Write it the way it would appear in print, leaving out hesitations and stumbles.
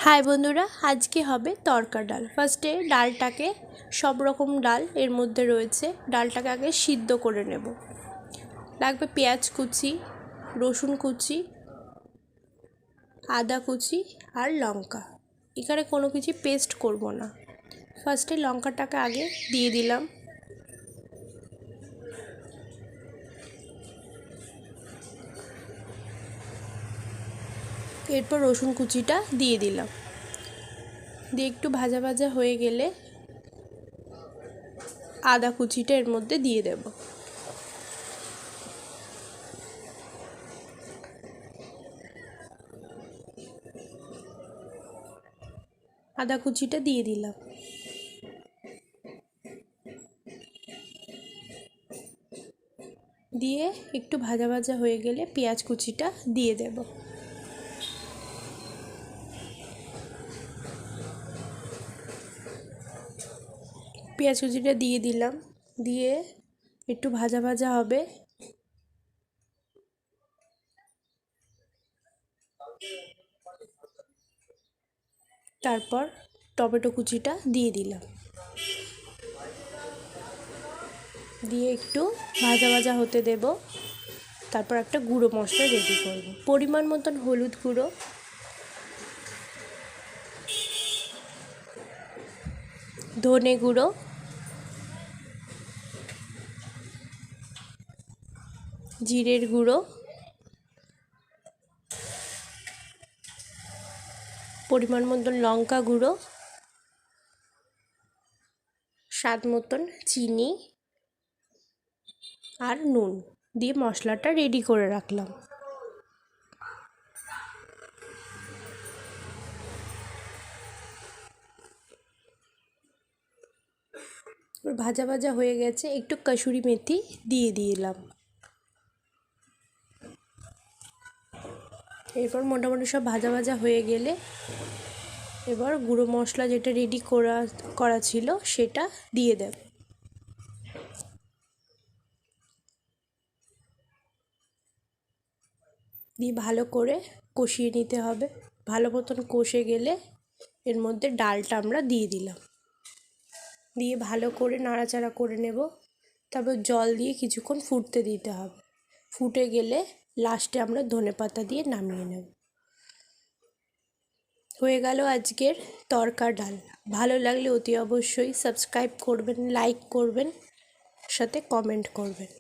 High বন্ধুরা, আজকে হবে তড়কা ডাল। ফার্স্টে ডালটাকে, সব রকম ডাল এর মধ্যে রয়েছে, ডালটাকে আগে সিদ্ধ করে নেব। লাগবে পেঁয়াজ কুচি, রসুন কুচি, আদা কুচি আর লঙ্কা। এখানে কোনো কিছু পেস্ট করব না। ফার্স্টে লঙ্কাটাকে আগে দিয়ে দিলাম, এরপর রসুন কুচিটা দিয়ে দিলাম, দিয়ে একটু ভাজা ভাজা হয়ে গেলে আদা কুচিটা এর মধ্যে দিয়ে দেব। আদা কুচিটা দিয়ে দিলাম, দিয়ে একটু ভাজা ভাজা হয়ে গেলে পেঁয়াজ কুচিটা দিয়ে দেব। পেঁয়াজ কুচিটা দিয়ে দিলাম, দিয়ে একটু ভাজা ভাজা হবে। তারপর টমেটো কুচিটা দিয়ে দিলাম, দিয়ে একটু ভাজা ভাজা হতে দেব। তারপর একটা গুঁড়ো মশলা রেডি করব। পরিমাণ মতন হলুদ গুঁড়ো, ধনে গুঁড়ো, জিরের গুঁড়ো, পরিমাণ মতন লঙ্কা গুঁড়ো, স্বাদ মতন চিনি আর নুন দিয়ে মশলাটা রেডি করে রাখলাম। ভাজা ভাজা হয়ে গেছে, একটু কসুরি মেথি দিয়ে দিলাম। এরপর মোটামুটি সব ভাজা ভাজা হয়ে গেলে এবার গুঁড়ো মশলা যেটা রেডি করা ছিল সেটা দিয়ে দেব। দিয়ে ভালো করে কষিয়ে নিতে হবে। ভালো মতন কষে গেলে এর মধ্যে ডালটা আমরা দিয়ে দিলাম, দিয়ে ভালো করে নাড়াচাড়া করে নেব। তারপর জল দিয়ে কিছুক্ষণ ফুটতে দিতে হবে। ফুটে গেলে লাস্টে আমরা ধনেপাতা দিয়ে নামিয়ে নেব। হয়ে গেল আজকের তড়কা ডাল। ভালো লাগলে অতি অবশ্যই সাবস্ক্রাইব করবেন, লাইক করবেন, সাথে কমেন্ট করবেন।